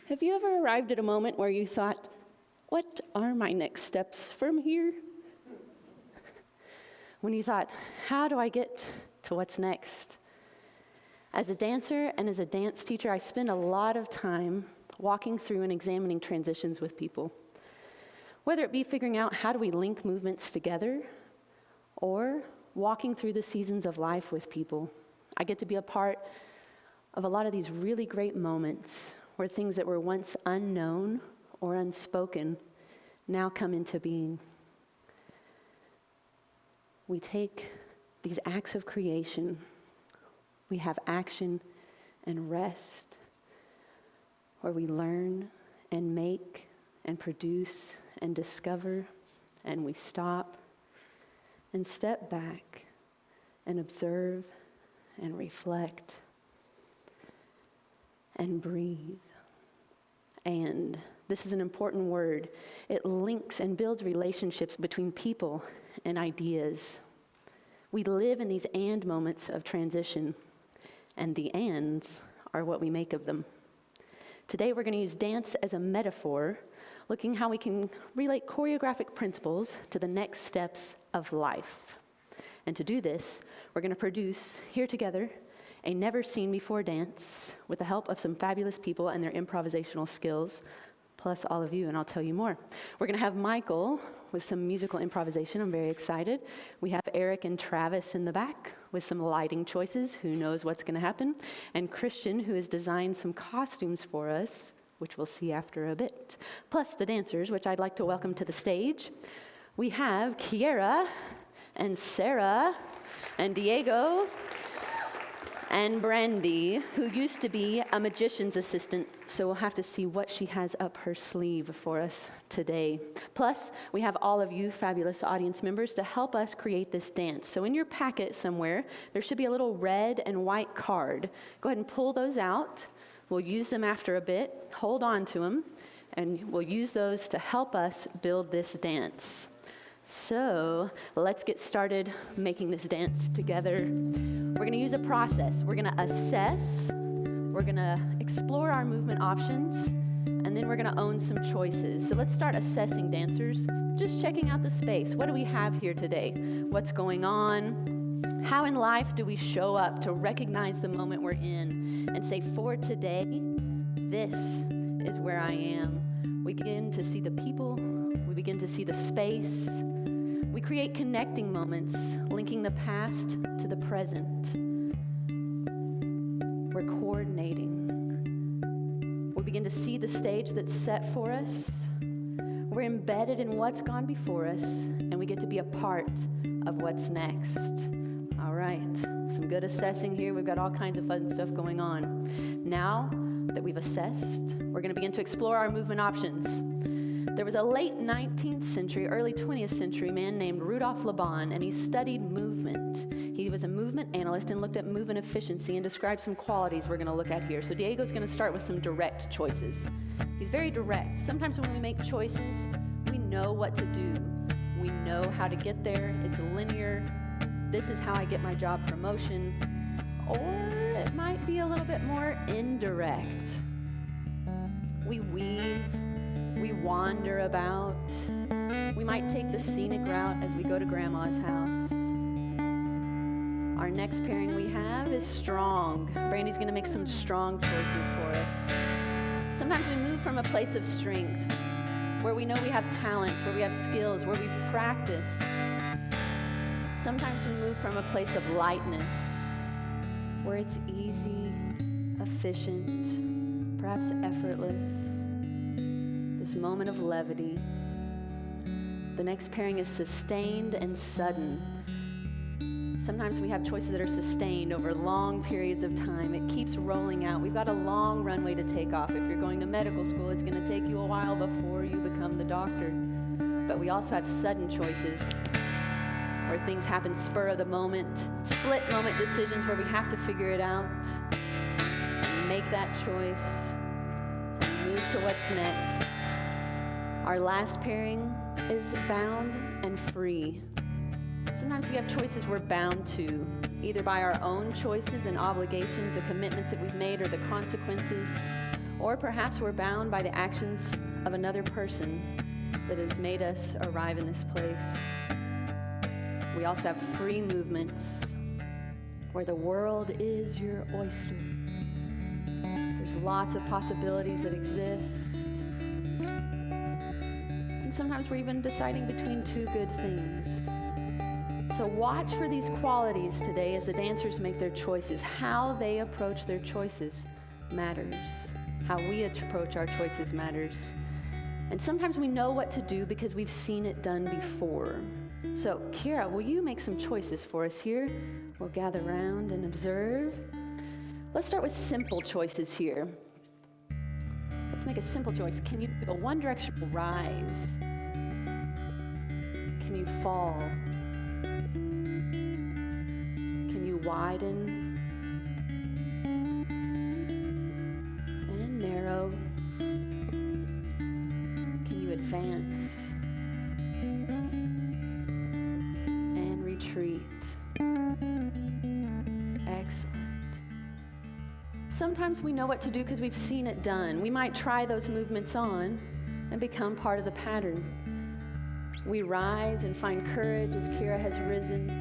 Have you ever arrived at a moment where you thought, what are my next steps from here? When you thought, how do I get to what's next? As a dancer and as a dance teacher, I spend a lot of time walking through and examining transitions with people. Whether it be figuring out how do we link movements together, or walking through the seasons of life with people. I get to be a part of a lot of these really great moments where things that were once unknown or unspoken now come into being. We take these acts of creation, we have action and rest, where we learn and make and produce and discover, and we stop and step back and observe and reflect and breathe. And this is an important word. It links and builds relationships between people and ideas. We live in these and moments of transition, and the ands are what we make of them. Today we're going to use dance as a metaphor, looking how we can relate choreographic principles to the next steps of life. And to do this, we're going to produce here together a never-seen-before dance with the help of some fabulous people and their improvisational skills, plus all of you, and I'll tell you more. We're going to have Michael with some musical improvisation. I'm very excited. We have Eric and Travis in the back with some lighting choices. Who knows what's going to happen? And Christian, who has designed some costumes for us, which we'll see after a bit. Plus the dancers, which I'd like to welcome to the stage. We have Kiera and Sarah and Diego and Brandy, who used to be a magician's assistant, so we'll have to see what she has up her sleeve for us today. Plus, we have all of you fabulous audience members to help us create this dance. So in your packet somewhere, there should be a little red and white card. Go ahead and pull those out. We'll use them after a bit. Hold on to them, and we'll use those to help us build this dance. So let's get started making this dance together. We're going to use a process. We're going to assess, we're going to explore our movement options, and then we're going to own some choices. So let's start assessing, dancers, just checking out the space. What do we have here today? What's going on? How in life do we show up to recognize the moment we're in and say, for today, this is where I am. We begin to see the people, we begin to see the space. We create connecting moments, linking the past to the present. We're coordinating. We begin to see the stage that's set for us. We're embedded in what's gone before us, and we get to be a part of what's next. All right, some good assessing here. We've got all kinds of fun stuff going on. Now that we've assessed, we're going to begin to explore our movement options. There was a late 19th century, early 20th century man named Rudolf Laban, and he studied movement. He was a movement analyst and looked at movement efficiency and described some qualities we're going to look at here. So Diego's going to start with some direct choices. He's very direct. Sometimes when we make choices, we know what to do. We know how to get there. It's linear. This is how I get my job promotion. Or it might be a little bit more indirect. We weave. We wander about. We might take the scenic route as we go to Grandma's house. Our next pairing we have is strong. Brandy's going to make some strong choices for us. Sometimes we move from a place of strength, where we know we have talent, where we have skills, where we've practiced. Sometimes we move from a place of lightness, where it's easy, efficient, perhaps effortless. This moment of levity. The next pairing is sustained and sudden. Sometimes we have choices that are sustained over long periods of time. It keeps rolling out. We've got a long runway to take off. If you're going to medical school, it's going to take you a while before you become the doctor. But we also have sudden choices where things happen spur of the moment, split moment decisions where we have to figure it out, make that choice, move to what's next. Our last pairing is bound and free. Sometimes we have choices we're bound to, either by our own choices and obligations, the commitments that we've made, or the consequences, or perhaps we're bound by the actions of another person that has made us arrive in this place. We also have free movements, where the world is your oyster. There's lots of possibilities that exist. And sometimes we're even deciding between two good things. So watch for these qualities today as the dancers make their choices. How they approach their choices matters. How we approach our choices matters. And sometimes we know what to do because we've seen it done before. So Kira, will you make some choices for us here? We'll gather around and observe. Let's start with simple choices here. Let's make a simple choice. Can you do a one directional rise? Can you fall? Can you widen and narrow? Can you advance and retreat? Excellent. Sometimes we know what to do because we've seen it done. We might try those movements on and become part of the pattern. We rise and find courage as Kira has risen.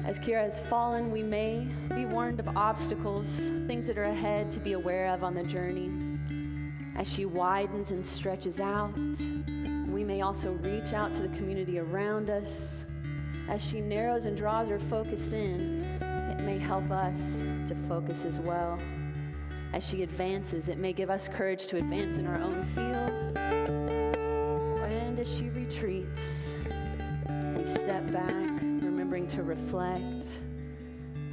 As Kira has fallen, we may be warned of obstacles, things that are ahead to be aware of on the journey. As she widens and stretches out, we may also reach out to the community around us. As she narrows and draws her focus in, it may help us to focus as well. As she advances, it may give us courage to advance in our own field. And as she retreats, we step back, remembering to reflect.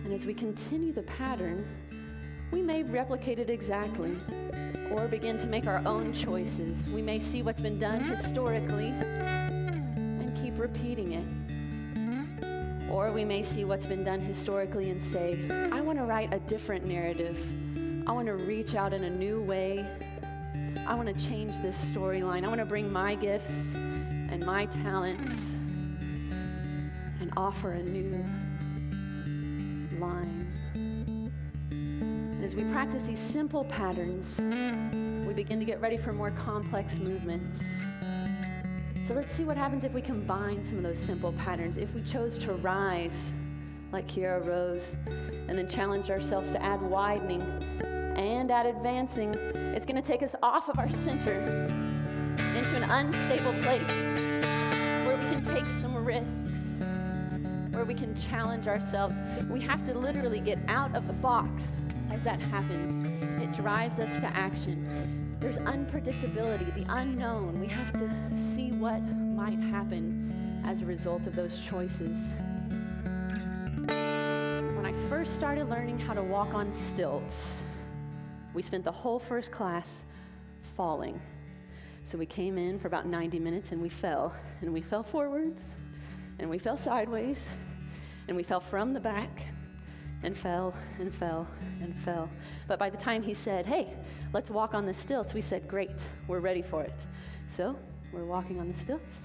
And as we continue the pattern, we may replicate it exactly or begin to make our own choices. We may see what's been done historically and keep repeating it. Or we may see what's been done historically and say, I want to write a different narrative. I want to reach out in a new way. I want to change this storyline. I want to bring my gifts and my talents and offer a new line. And as we practice these simple patterns, we begin to get ready for more complex movements. So let's see what happens if we combine some of those simple patterns. If we chose to rise, like Kira rose, and then challenged ourselves to add widening and add advancing, it's going to take us off of our center into an unstable place where we can take some risks, where we can challenge ourselves. We have to literally get out of the box as that happens. It drives us to action. There's unpredictability, the unknown. We have to see what might happen as a result of those choices. When I first started learning how to walk on stilts, we spent the whole first class falling. So we came in for about 90 minutes and we fell. And we fell forwards, and we fell sideways, and we fell from the back, and fell, and fell, and fell. But by the time he said, hey, let's walk on the stilts, we said, great, we're ready for it. So we're walking on the stilts.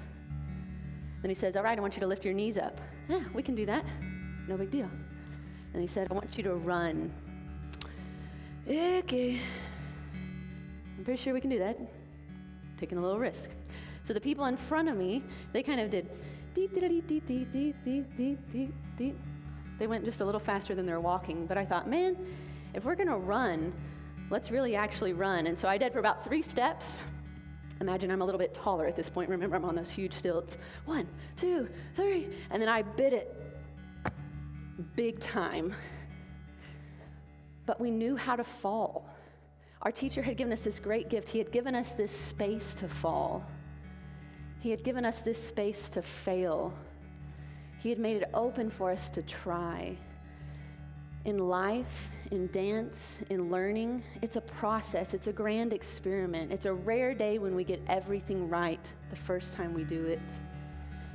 Then he says, all right, I want you to lift your knees up. Yeah, we can do that. No big deal. And he said, I want you to run. Okay. I'm pretty sure we can do that. Taking a little risk. So the people in front of me, they kind of did They went just a little faster than they're walking, but I thought, man, if we're gonna run, let's really actually run. And so I did for about 3 steps. Imagine I'm a little bit taller at this point. Remember, I'm on those huge stilts. 1, 2, 3, and then I bit it big time. But we knew how to fall. Our teacher had given us this great gift. He had given us this space to fall. He had given us this space to fail. He had made it open for us to try. In life, in dance, in learning, it's a process. It's a grand experiment. It's a rare day when we get everything right the first time we do it.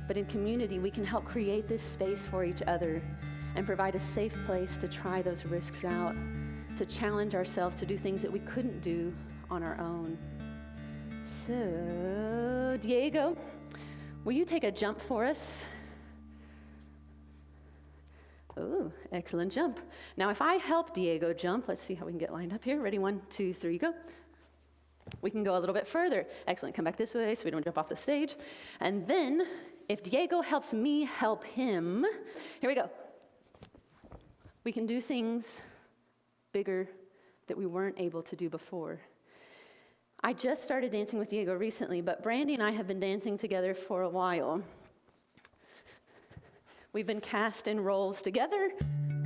But in community, we can help create this space for each other and provide a safe place to try those risks out, to challenge ourselves to do things that we couldn't do on our own. So, Diego, will you take a jump for us? Oh, excellent jump. Now, if I help Diego jump, let's see how we can get lined up here. Ready? 1, 2, 3, go. We can go a little bit further. Excellent. Come back this way so we don't jump off the stage. And then, if Diego helps me help him, here we go. We can do things bigger that we weren't able to do before. I just started dancing with Diego recently, but Brandy and I have been dancing together for a while. We've been cast in roles together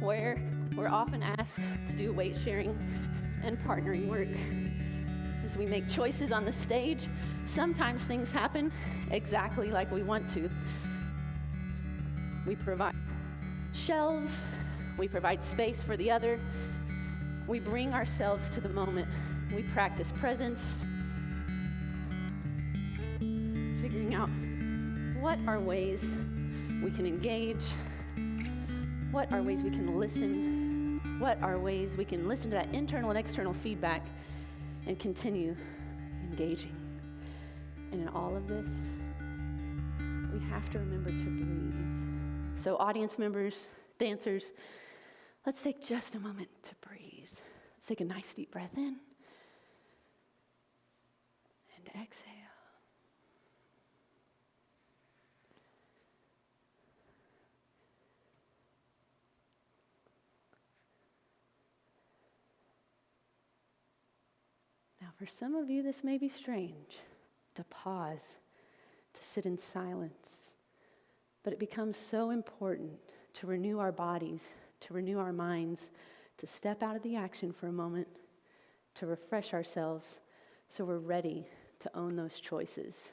where we're often asked to do weight sharing and partnering work. As we make choices on the stage, sometimes things happen exactly like we want to. We provide shelves, we provide space for the other, we bring ourselves to the moment, we practice presence, figuring out what are ways we can engage, what are ways we can listen, what are ways we can listen to that internal and external feedback and continue engaging. And in all of this, we have to remember to breathe. So audience members, dancers, let's take just a moment to breathe. Let's take a nice deep breath in and exhale. Now, for some of you, this may be strange, to pause, to sit in silence, but it becomes so important to renew our bodies, to renew our minds, to step out of the action for a moment, to refresh ourselves so we're ready to own those choices.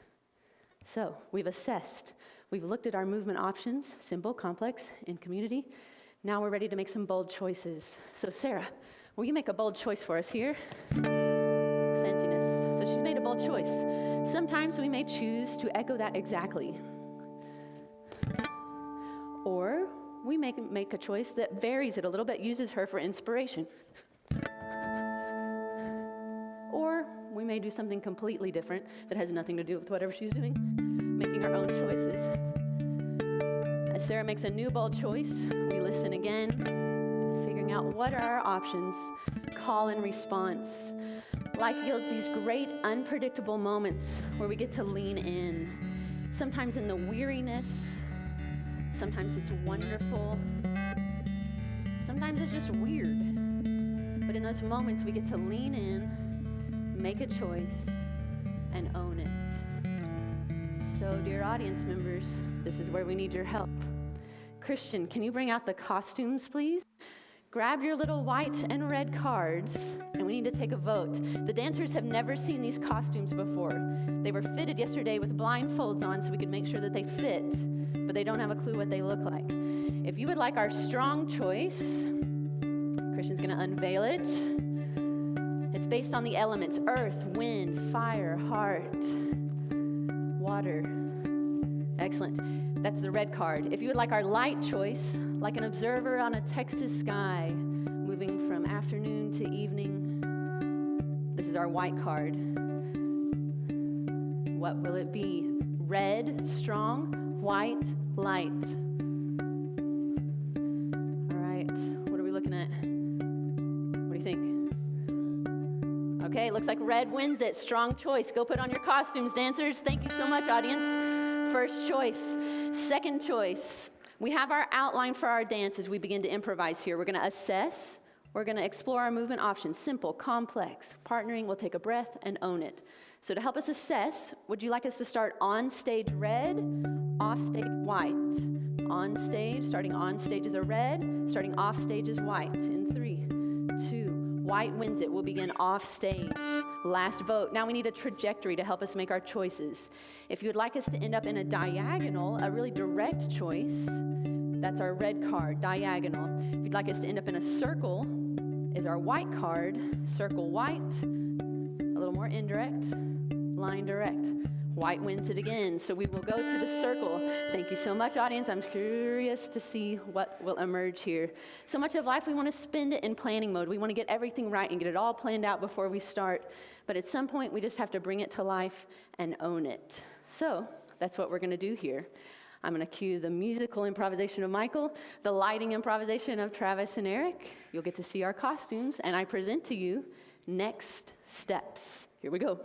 So, we've assessed, we've looked at our movement options, simple, complex, in community. Now we're ready to make some bold choices. So Sarah, will you make a bold choice for us here? Fanciness. So she's made a bold choice. Sometimes we may choose to echo that exactly. Or we make a choice that varies it a little bit, uses her for inspiration. Or we may do something completely different that has nothing to do with whatever she's doing, making our own choices. As Sarah makes a new bold choice, we listen again, figuring out what are our options, call and response. Life yields these great unpredictable moments where we get to lean in. Sometimes in the weariness, sometimes it's wonderful, sometimes it's just weird. But in those moments, we get to lean in, make a choice, and own it. So, dear audience members, this is where we need your help. Christian, can you bring out the costumes, please? Grab your little white and red cards, and we need to take a vote. The dancers have never seen these costumes before. They were fitted yesterday with blindfolds on so we could make sure that they fit, but they don't have a clue what they look like. If you would like our strong choice, Christian's gonna unveil it. It's based on the elements: earth, wind, fire, heart, water. Excellent. That's the red card. If you would like our light choice, like an observer on a Texas sky, moving from afternoon to evening, this is our white card. What will it be? Red, strong, white, light. All right, what are we looking at? What do you think? Okay, looks like red wins it. Strong choice. Go put on your costumes, dancers. Thank you so much, audience. First choice. Second choice. We have our outline for our dance as we begin to improvise here. We're going to assess. We're going to explore our movement options. Simple, complex, partnering. We'll take a breath and own it. So to help us assess, would you like us to start on stage red, off stage white? On stage, starting on stage is a red, starting off stage is white. In 3, 2, White wins it. We'll begin off stage. Last vote. Now we need a trajectory to help us make our choices. If you would like us to end up in a diagonal, a really direct choice, that's our red card, diagonal. If you'd like us to end up in a circle, is our white card, circle white, a little more indirect, line direct. White wins it again, so we will go to the circle. Thank you so much, audience. I'm curious to see what will emerge here. So much of life, we want to spend it in planning mode. We want to get everything right and get it all planned out before we start. But at some point, we just have to bring it to life and own it. So that's what we're going to do here. I'm going to cue the musical improvisation of Michael, the lighting improvisation of Travis and Eric. You'll get to see our costumes, and I present to you Next Steps. Here we go.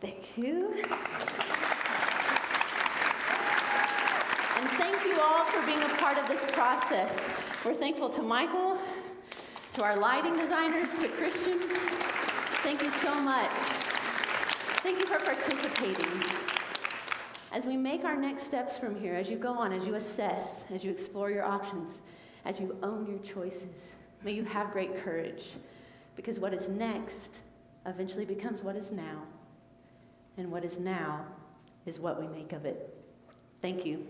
Thank you. And thank you all for being a part of this process. We're thankful to Michael, to our lighting designers, to Christian. Thank you so much. Thank you for participating. As we make our next steps from here, as you go on, as you assess, as you explore your options, as you own your choices, may you have great courage, because what is next eventually becomes what is now, and what is now is what we make of it. Thank you.